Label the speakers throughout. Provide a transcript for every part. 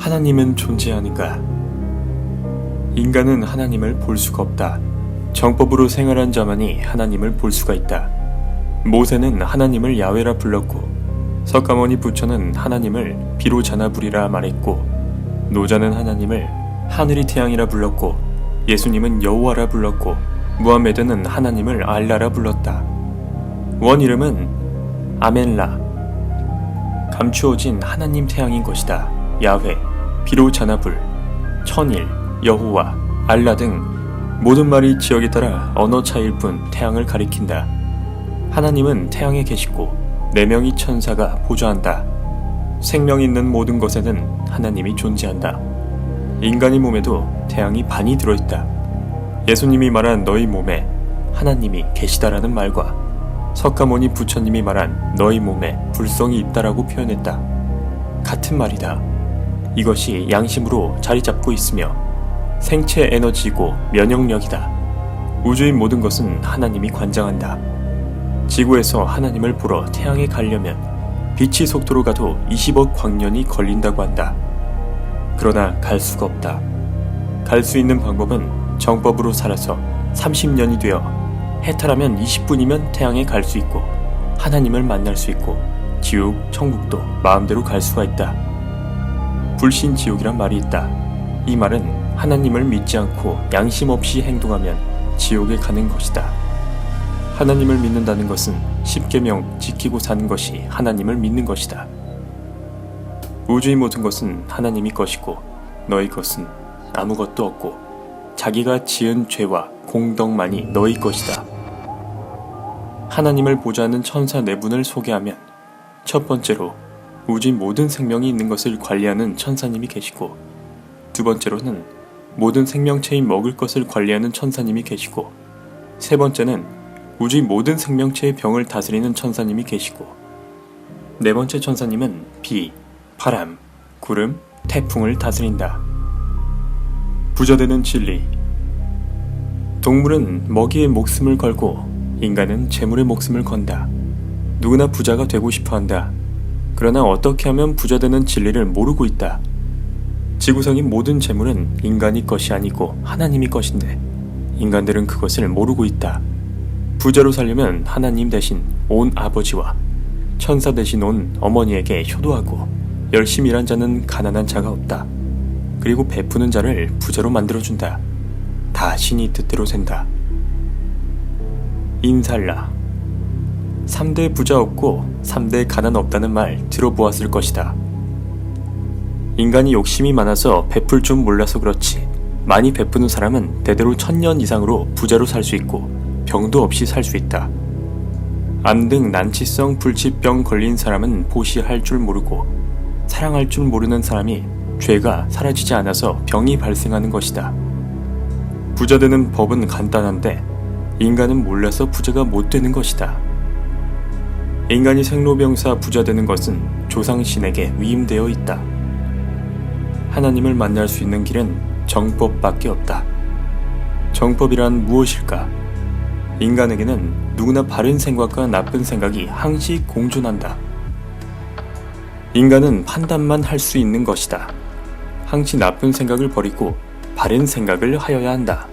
Speaker 1: 하나님은 존재하는가? 인간은 하나님을 볼 수가 없다. 정법으로 생활한 자만이 하나님을 볼 수가 있다. 모세는 하나님을 야훼라 불렀고, 석가모니 부처는 하나님을 비로자나불이라 말했고, 노자는 하나님을 하늘이 태양이라 불렀고, 예수님은 여호와라 불렀고, 무함메드는 하나님을 알라라 불렀다. 원 이름은 아멘라, 감추어진 하나님 태양인 것이다. 야훼, 비로자나불, 천일, 여호와, 알라 등 모든 말이 지역에 따라 언어 차이일 뿐 태양을 가리킨다. 하나님은 태양에 계시고 4명의 천사가 보좌한다. 생명 있는 모든 것에는 하나님이 존재한다. 인간의 몸에도 태양이 반이 들어있다. 예수님이 말한 너희 몸에 하나님이 계시다라는 말과 석가모니 부처님이 말한 너희 몸에 불성이 있다라고 표현했다. 같은 말이다. 이것이 양심으로 자리 잡고 있으며 생체 에너지이고 면역력이다. 우주의 모든 것은 하나님이 관장한다. 지구에서 하나님을 보러 태양에 가려면 빛의 속도로 가도 20억 광년이 걸린다고 한다. 그러나 갈 수가 없다. 갈 수 있는 방법은 정법으로 살아서 30년이 되어 해탈하면 20분이면 태양에 갈 수 있고 하나님을 만날 수 있고 지옥, 천국도 마음대로 갈 수가 있다. 불신지옥이란 말이 있다. 이 말은 하나님을 믿지 않고 양심 없이 행동하면 지옥에 가는 것이다. 하나님을 믿는다는 것은 십계명 지키고 사는 것이 하나님을 믿는 것이다. 우주의 모든 것은 하나님이 것이고 너희 것은 아무것도 없고 자기가 지은 죄와 공덕만이 너희 것이다. 하나님을 보좌하는 천사 4분을 소개하면 첫 번째로 우주의 모든 생명이 있는 것을 관리하는 천사님이 계시고, 두 번째로는 모든 생명체의 먹을 것을 관리하는 천사님이 계시고, 세 번째는 우주의 모든 생명체의 병을 다스리는 천사님이 계시고, 네 번째 천사님은 비, 바람, 구름, 태풍을 다스린다. 부자되는 진리. 동물은 먹이에 목숨을 걸고 인간은 재물에 목숨을 건다. 누구나 부자가 되고 싶어 한다. 그러나 어떻게 하면 부자되는 진리를 모르고 있다. 지구상의 모든 재물은 인간이 것이 아니고 하나님이 것인데 인간들은 그것을 모르고 있다. 부자로 살려면 하나님 대신 온 아버지와 천사 대신 온 어머니에게 효도하고 열심히 일한 자는 가난한 자가 없다. 그리고 베푸는 자를 부자로 만들어준다. 다 신이 뜻대로 된다. 인살라. 3대 부자 없고 3대 가난 없다는 말 들어보았을 것이다. 인간이 욕심이 많아서 베풀 줄 몰라서 그렇지 많이 베푸는 사람은 대대로 1000년 이상으로 부자로 살 수 있고 병도 없이 살 수 있다. 암 등 난치성 불치병 걸린 사람은 보시할 줄 모르고 사랑할 줄 모르는 사람이 죄가 사라지지 않아서 병이 발생하는 것이다. 부자 되는 법은 간단한데 인간은 몰라서 부자가 못 되는 것이다. 인간이 생로병사 부자 되는 것은 조상신에게 위임되어 있다. 하나님을 만날 수 있는 길은 정법밖에 없다. 정법이란 무엇일까? 인간에게는 누구나 바른 생각과 나쁜 생각이 항시 공존한다. 인간은 판단만 할 수 있는 것이다. 항시 나쁜 생각을 버리고 바른 생각을 하여야 한다.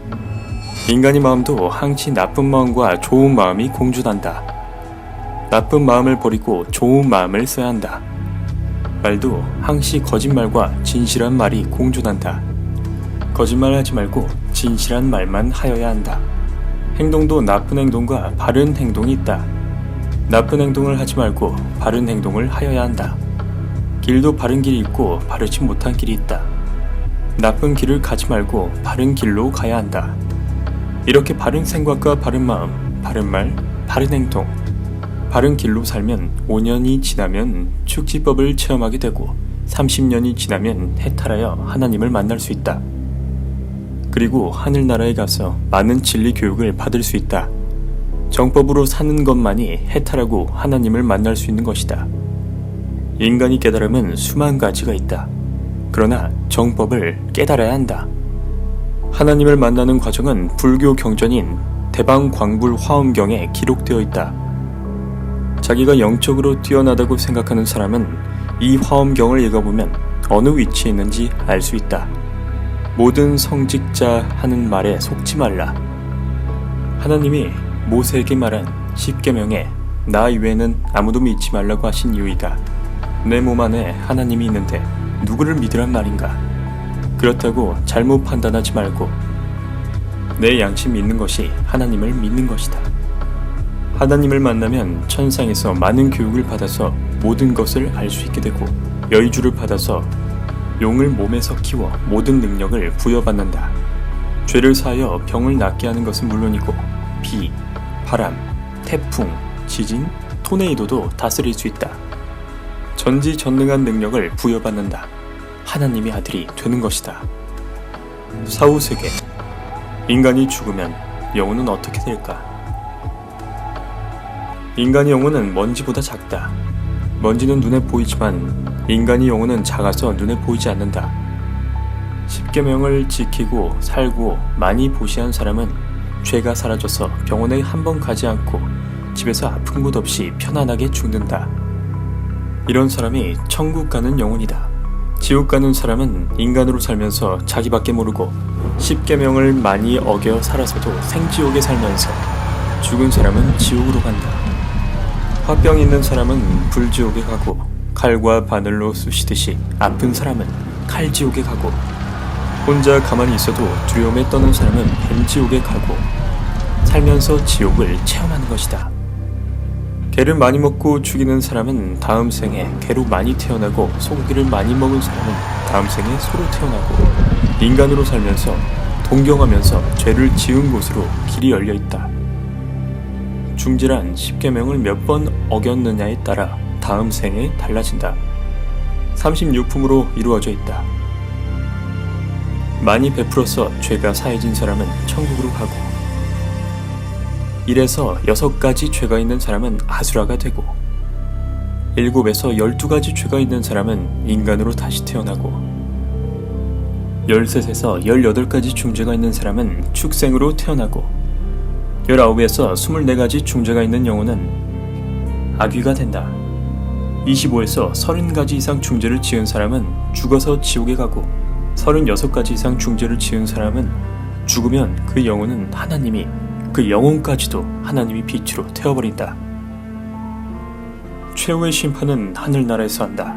Speaker 1: 인간의 마음도 항시 나쁜 마음과 좋은 마음이 공존한다. 나쁜 마음을 버리고 좋은 마음을 써야 한다. 말도 항시 거짓말과 진실한 말이 공존한다. 거짓말하지 말고 진실한 말만 하여야 한다. 행동도 나쁜 행동과 바른 행동이 있다. 나쁜 행동을 하지 말고 바른 행동을 하여야 한다. 길도 바른 길이 있고 바르지 못한 길이 있다. 나쁜 길을 가지 말고 바른 길로 가야 한다. 이렇게 바른 생각과 바른 마음, 바른 말, 바른 행동, 바른 길로 살면 5년이 지나면 축지법을 체험하게 되고 30년이 지나면 해탈하여 하나님을 만날 수 있다. 그리고 하늘나라에 가서 많은 진리 교육을 받을 수 있다. 정법으로 사는 것만이 해탈하고 하나님을 만날 수 있는 것이다. 인간이 깨달음은 수만 가지가 있다. 그러나 정법을 깨달아야 한다. 하나님을 만나는 과정은 불교 경전인 대방광불 화엄경에 기록되어 있다. 자기가 영적으로 뛰어나다고 생각하는 사람은 이 화엄경을 읽어보면 어느 위치에 있는지 알 수 있다. 모든 성직자 하는 말에 속지 말라. 하나님이 모세에게 말한 10계명에 나 이외에는 아무도 믿지 말라고 하신 이유이다. 내 몸 안에 하나님이 있는데 누구를 믿으란 말인가? 그렇다고 잘못 판단하지 말고 내 양심 믿는 것이 하나님을 믿는 것이다. 하나님을 만나면 천상에서 많은 교육을 받아서 모든 것을 알 수 있게 되고 여의주를 받아서 용을 몸에서 키워 모든 능력을 부여받는다. 죄를 사하여 병을 낫게 하는 것은 물론이고 비, 바람, 태풍, 지진, 토네이도도 다스릴 수 있다. 전지전능한 능력을 부여받는다. 하나님의 아들이 되는 것이다. 사후세계. 인간이 죽으면 영혼은 어떻게 될까? 인간의 영혼은 먼지보다 작다. 먼지는 눈에 보이지만 인간의 영혼은 작아서 눈에 보이지 않는다. 10계명을 지키고 살고 많이 보시한 사람은 죄가 사라져서 병원에 한 번 가지 않고 집에서 아픈 곳 없이 편안하게 죽는다. 이런 사람이 천국 가는 영혼이다. 지옥 가는 사람은 인간으로 살면서 자기밖에 모르고 10계명을 많이 어겨 살아서도 생지옥에 살면서 죽은 사람은 지옥으로 간다. 화병 있는 사람은 불지옥에 가고 칼과 바늘로 쑤시듯이 아픈 사람은 칼지옥에 가고 혼자 가만히 있어도 두려움에 떠는 사람은 뱀지옥에 가고 살면서 지옥을 체험하는 것이다. 개를 많이 먹고 죽이는 사람은 다음 생에 개로 많이 태어나고 소고기를 많이 먹은 사람은 다음 생에 소로 태어나고 인간으로 살면서 동경하면서 죄를 지은 곳으로 길이 열려있다. 중지란 10계명을 몇 번 어겼느냐에 따라 다음 생에 달라진다. 36품으로 이루어져 있다. 많이 베풀어서 죄가 사해진 사람은 천국으로 가고 1에서 6가지 죄가 있는 사람은 아수라가 되고 7에서 12가지 죄가 있는 사람은 인간으로 다시 태어나고 13에서 18가지 중죄가 있는 사람은 축생으로 태어나고 19에서 24가지 중죄가 있는 영혼은 아귀가 된다. 25에서 30가지 이상 중죄를 지은 사람은 죽어서 지옥에 가고 36가지 이상 중죄를 지은 사람은 죽으면 그 영혼은 하나님이 그 영혼까지도 하나님이 빛으로 태워버린다. 최후의 심판은 하늘나라에서 한다.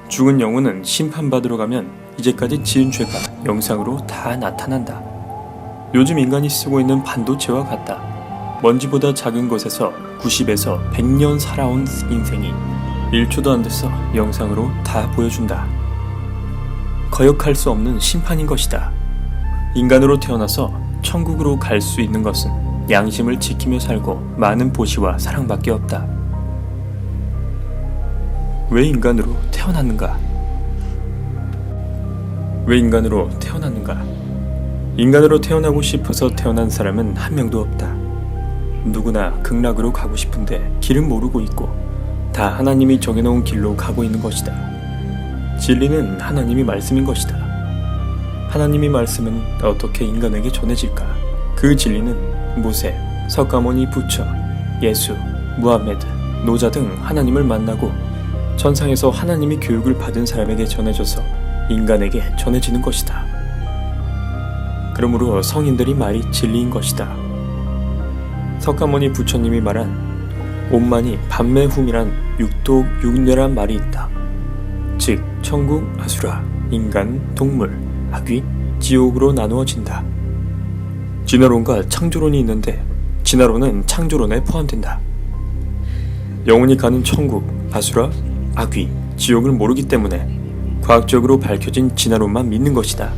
Speaker 1: 죽은 영혼은 심판받으러 가면 이제까지 지은 죄가 영상으로 다 나타난다. 요즘 인간이 쓰고 있는 반도체와 같다. 먼지보다 작은 곳에서 90에서 100년 살아온 인생이 1초도 안 돼서 영상으로 다 보여준다. 거역할 수 없는 심판인 것이다. 인간으로 태어나서 천국으로 갈 수 있는 것은 양심을 지키며 살고 많은 보시와 사랑밖에 없다. 왜 인간으로 태어났는가? 왜 인간으로 태어났는가? 인간으로 태어나고 싶어서 태어난 사람은 한 명도 없다. 누구나 극락으로 가고 싶은데 길은 모르고 있고 다 하나님이 정해놓은 길로 가고 있는 것이다. 진리는 하나님이 말씀인 것이다. 하나님이 말씀은 어떻게 인간에게 전해질까? 그 진리는 모세, 석가모니 부처, 예수, 무함메드, 노자 등 하나님을 만나고 천상에서 하나님이 교육을 받은 사람에게 전해져서 인간에게 전해지는 것이다. 그러므로 성인들이 말이 진리인 것이다. 석가모니 부처님이 말한 온만이 반매훔이란 육독 육뇌란 말이 있다. 즉 천국, 아수라, 인간, 동물, 아귀, 지옥으로 나누어진다. 진화론과 창조론이 있는데 진화론은 창조론에 포함된다. 영혼이 가는 천국, 아수라, 아귀, 지옥을 모르기 때문에 과학적으로 밝혀진 진화론만 믿는 것이다.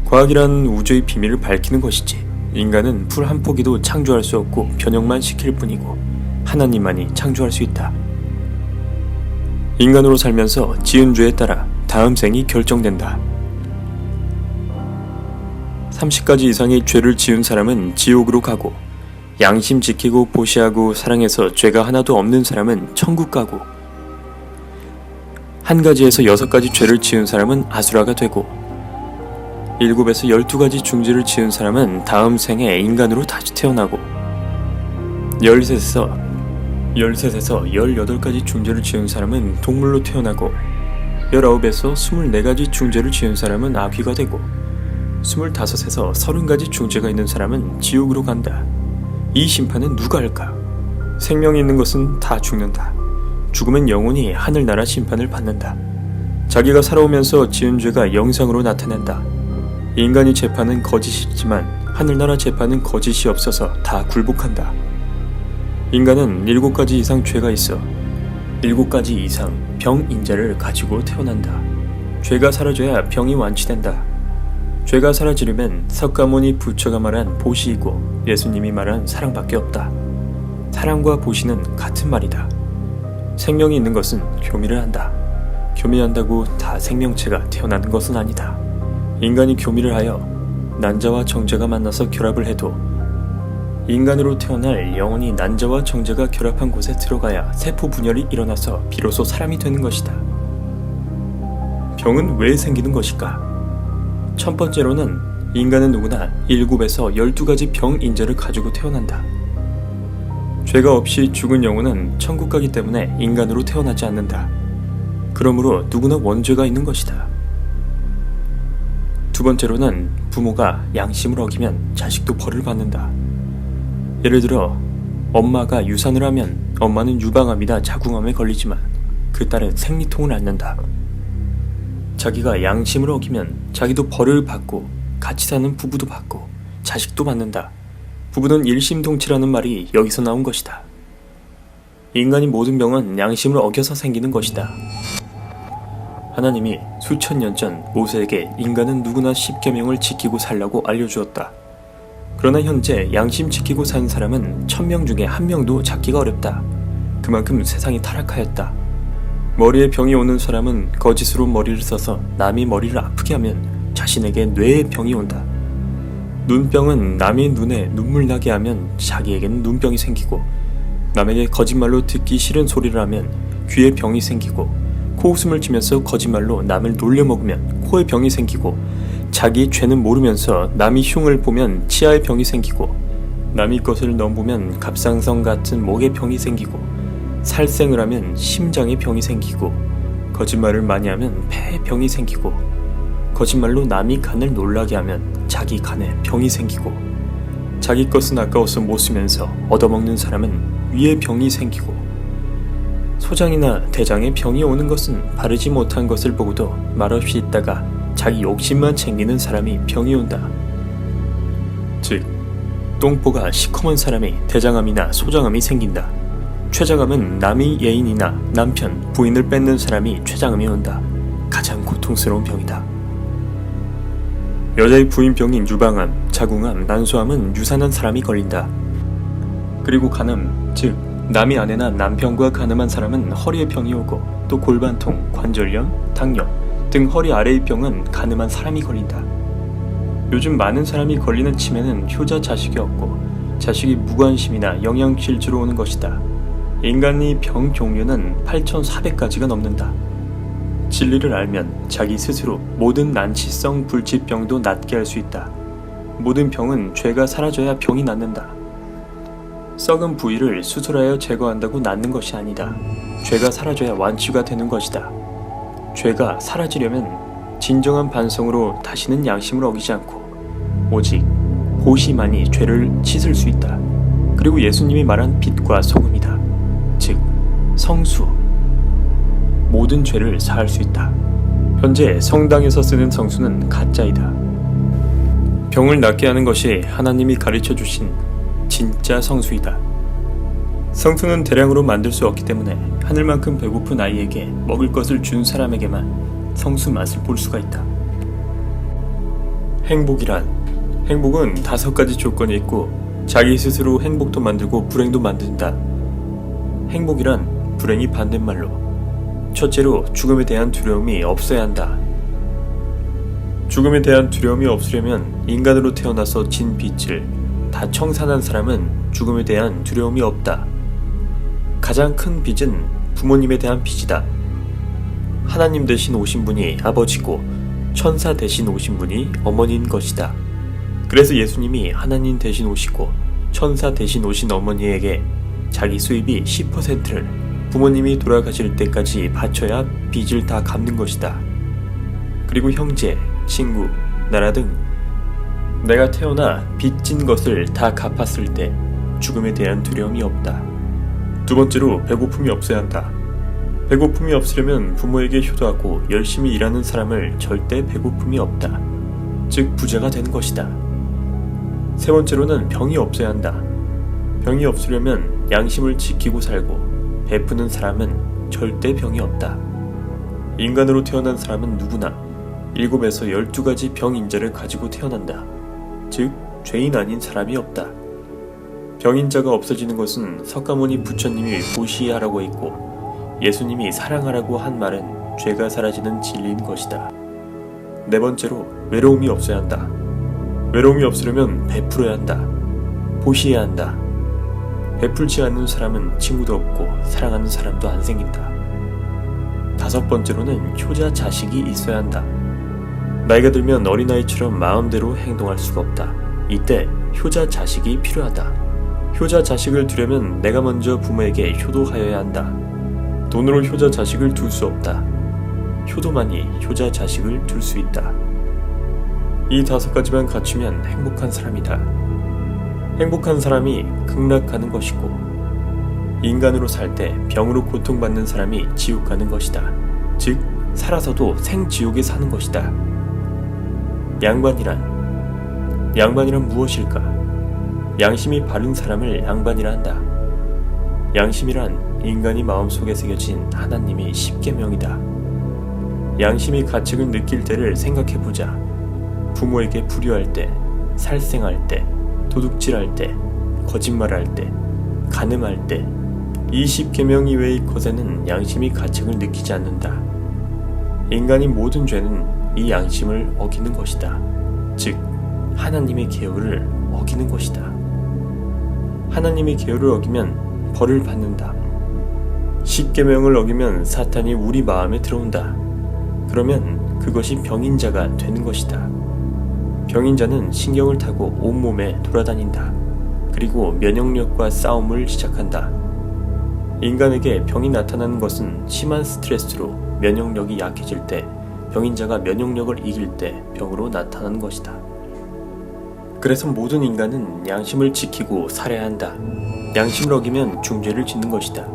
Speaker 1: 과학이란 우주의 비밀을 밝히는 것이지 인간은 풀 한 포기도 창조할 수 없고 변형만 시킬 뿐이고 하나님만이 창조할 수 있다. 인간으로 살면서 지은 죄에 따라 다음 생이 결정된다. 30가지 이상의 죄를 지은 사람은 지옥으로 가고 양심 지키고 보시하고 사랑해서 죄가 하나도 없는 사람은 천국 가고 한 가지에서 6가지 죄를 지은 사람은 아수라가 되고 7에서 12가지 중죄를 지은 사람은 다음 생에 인간으로 다시 태어나고 13에서 18가지 중죄를 지은 사람은 동물로 태어나고 19에서 24가지 중죄를 지은 사람은 아귀가 되고 25에서 30가지 중죄가 있는 사람은 지옥으로 간다. 이 심판은 누가 할까? 생명이 있는 것은 다 죽는다. 죽으면 영원히 하늘나라 심판을 받는다. 자기가 살아오면서 지은 죄가 영상으로 나타난다. 인간이 재판은 거짓이 있지만 하늘나라 재판은 거짓이 없어서 다 굴복한다. 인간은 7가지 이상 죄가 있어 7가지 이상 병 인자를 가지고 태어난다. 죄가 사라져야 병이 완치된다. 죄가 사라지려면 석가모니 부처가 말한 보시이고 예수님이 말한 사랑밖에 없다. 사랑과 보시는 같은 말이다. 생명이 있는 것은 교미를 한다. 교미한다고 다 생명체가 태어나는 것은 아니다. 인간이 교미를 하여 난자와 정자가 만나서 결합을 해도 인간으로 태어날 영혼이 난자와 정자가 결합한 곳에 들어가야 세포 분열이 일어나서 비로소 사람이 되는 것이다. 병은 왜 생기는 것일까? 첫 번째로는 인간은 누구나 7에서 12가지 병 인자를 가지고 태어난다. 죄가 없이 죽은 영혼은 천국 가기 때문에 인간으로 태어나지 않는다. 그러므로 누구나 원죄가 있는 것이다. 두 번째로는 부모가 양심을 어기면 자식도 벌을 받는다. 예를 들어 엄마가 유산을 하면 엄마는 유방암이나 자궁암에 걸리지만 그 딸은 생리통을 앓는다. 자기가 양심을 어기면 자기도 벌을 받고 같이 사는 부부도 받고 자식도 받는다. 부부는 일심동체라는 말이 여기서 나온 것이다. 인간의 모든 병은 양심을 어겨서 생기는 것이다. 하나님이 수천 년 전 모세에게 인간은 누구나 10계명을 지키고 살라고 알려주었다. 그러나 현재 양심 지키고 사는 사람은 1000명 중에 1명도 찾기가 어렵다. 그만큼 세상이 타락하였다. 머리에 병이 오는 사람은 거짓으로 머리를 써서 남이 머리를 아프게 하면 자신에게 뇌에 병이 온다. 눈병은 남의 눈에 눈물 나게 하면 자기에게는 눈병이 생기고, 남에게 거짓말로 듣기 싫은 소리를 하면 귀에 병이 생기고, 코웃음을 치면서 거짓말로 남을 놀려먹으면 코에 병이 생기고, 자기 죄는 모르면서 남이 흉을 보면 치아에 병이 생기고, 남이 것을 넘보면 갑상선 같은 목에 병이 생기고, 살생을 하면 심장에 병이 생기고, 거짓말을 많이 하면 폐에 병이 생기고, 거짓말로 남이 간을 놀라게 하면 자기 간에 병이 생기고, 자기 것은 아까워서 못 쓰면서 얻어먹는 사람은 위에 병이 생기고, 소장이나 대장에 병이 오는 것은 바르지 못한 것을 보고도 말없이 있다가 자기 욕심만 챙기는 사람이 병이 온다. 즉, 똥보가 시커먼 사람이 대장암이나 소장암이 생긴다. 췌장암은 남의 애인이나 남편, 부인을 뺏는 사람이 췌장암이 온다. 가장 고통스러운 병이다. 여자의 부인병인 유방암, 자궁암, 난소암은 유산한 사람이 걸린다. 그리고 간암, 즉 남의 아내나 남편과 간암한 사람은 허리에 병이 오고, 또 골반통, 관절염, 당뇨 등 허리 아래의 병은 간암한 사람이 걸린다. 요즘 많은 사람이 걸리는 치매는 효자 자식이 없고 자식이 무관심이나 영양실조로 오는 것이다. 인간의 병 종류는 8,400가지가 넘는다. 진리를 알면 자기 스스로 모든 난치성 불치병도 낫게 할 수 있다. 모든 병은 죄가 사라져야 병이 낫는다. 썩은 부위를 수술하여 제거한다고 낫는 것이 아니다. 죄가 사라져야 완치가 되는 것이다. 죄가 사라지려면 진정한 반성으로 다시는 양심을 어기지 않고 오직 보시만이 죄를 씻을 수 있다. 그리고 예수님이 말한 빛과 소금이다. 즉 성수, 모든 죄를 사할 수 있다. 현재 성당에서 쓰는 성수는 가짜이다. 병을 낫게 하는 것이 하나님이 가르쳐 주신 진짜 성수이다. 성수는 대량으로 만들 수 없기 때문에 하늘만큼 배고픈 아이에게 먹을 것을 준 사람에게만 성수 맛을 볼 수가 있다. 행복은 5가지 조건이 있고 자기 스스로 행복도 만들고 불행도 만든다. 행복이란 불행이 반대말로, 첫째로 죽음에 대한 두려움이 없어야 한다. 죽음에 대한 두려움이 없으려면 인간으로 태어나서 진 빚을 다 청산한 사람은 죽음에 대한 두려움이 없다. 가장 큰 빚은 부모님에 대한 빚이다. 하나님 대신 오신 분이 아버지고 천사 대신 오신 분이 어머니인 것이다. 그래서 예수님이 하나님 대신 오시고 천사 대신 오신 어머니에게 자기 수입이 10%를 부모님이 돌아가실 때까지 바쳐야 빚을 다 갚는 것이다. 그리고 형제, 친구, 나라 등 내가 태어나 빚진 것을 다 갚았을 때 죽음에 대한 두려움이 없다. 두 번째로 배고픔이 없어야 한다. 배고픔이 없으려면 부모에게 효도하고 열심히 일하는 사람을 절대 배고픔이 없다. 즉 부자가 되는 것이다. 세 번째로는 병이 없어야 한다. 병이 없으려면 양심을 지키고 살고 베푸는 사람은 절대 병이 없다. 인간으로 태어난 사람은 누구나 7에서 12가지 병인자를 가지고 태어난다. 즉 죄인 아닌 사람이 없다. 병인자가 없어지는 것은 석가모니 부처님이 보시하라고 했고 예수님이 사랑하라고 한 말은 죄가 사라지는 진리인 것이다. 네 번째로 외로움이 없어야 한다. 외로움이 없으려면 베풀어야 한다. 보시해야 한다. 베풀지 않는 사람은 친구도 없고 사랑하는 사람도 안 생긴다. 다섯 번째로는 효자 자식이 있어야 한다. 나이가 들면 어린아이처럼 마음대로 행동할 수가 없다. 이때 효자 자식이 필요하다. 효자 자식을 두려면 내가 먼저 부모에게 효도하여야 한다. 돈으로 효자 자식을 둘 수 없다. 효도만이 효자 자식을 둘 수 있다. 이 5가지만 갖추면 행복한 사람이다. 행복한 사람이 극락가는 것이고 인간으로 살 때 병으로 고통받는 사람이 지옥 가는 것이다. 즉 살아서도 생지옥에 사는 것이다. 양반이란 무엇일까? 양심이 바른 사람을 양반이라 한다. 양심이란 인간이 마음속에 새겨진 하나님의 10계명이다. 양심이 가책을 느낄 때를 생각해보자. 부모에게 불효할 때, 살생할 때, 도둑질할 때, 거짓말할 때, 간음할 때, 이 10계명 이외의 것에는 양심이 가책을 느끼지 않는다. 인간이 모든 죄는 이 양심을 어기는 것이다. 즉 하나님의 계율을 어기는 것이다. 하나님의 계율을 어기면 벌을 받는다. 10계명을 어기면 사탄이 우리 마음에 들어온다. 그러면 그것이 병인자가 되는 것이다. 병인자는 신경을 타고 온몸에 돌아다닌다. 그리고 면역력과 싸움을 시작한다. 인간에게 병이 나타나는 것은 심한 스트레스로 면역력이 약해질 때 병인자가 면역력을 이길 때 병으로 나타나는 것이다. 그래서 모든 인간은 양심을 지키고 살아야 한다. 양심을 어기면 중죄를 짓는 것이다.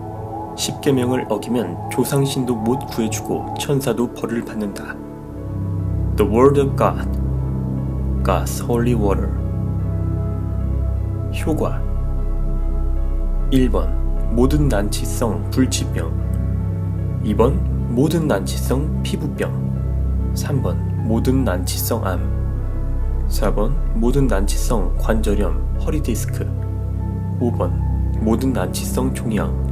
Speaker 1: 10계명을 어기면 조상신도 못 구해주고 천사도 벌을 받는다. The Word of God, God's Holy Water. 효과 1번 모든 난치성 불치병 2번 모든 난치성 피부병 3번 모든 난치성 암 4번 모든 난치성 관절염 허리디스크 5번 모든 난치성 종양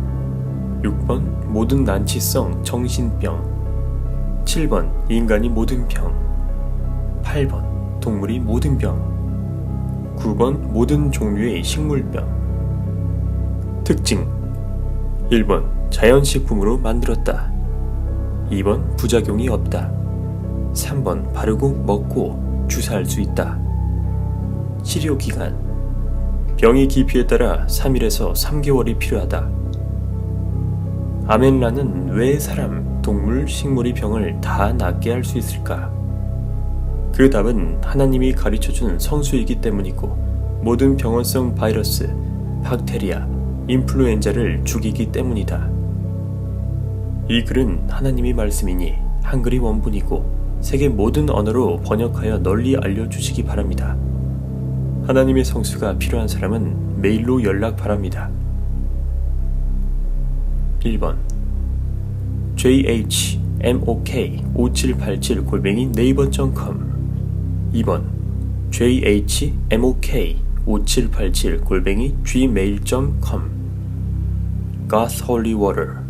Speaker 1: 6번 모든 난치성 정신병 7번 인간이 모든 병 8번 동물이 모든 병 9번 모든 종류의 식물병 특징 1번 자연식품으로 만들었다 2번 부작용이 없다 3번 바르고 먹고 주사할 수 있다 치료기간 병의 깊이에 따라 3일에서 3개월이 필요하다 아멘라는 왜 사람, 동물, 식물의 병을 다 낫게 할 수 있을까? 그 답은 하나님이 가르쳐준 성수이기 때문이고 모든 병원성 바이러스, 박테리아, 인플루엔자를 죽이기 때문이다. 이 글은 하나님의 말씀이니 한글이 원본이고 세계 모든 언어로 번역하여 널리 알려주시기 바랍니다. 하나님의 성수가 필요한 사람은 메일로 연락 바랍니다. 1번 jhmok5787@naver.com 2번 jhmok5787@gmail.com God's Holy Water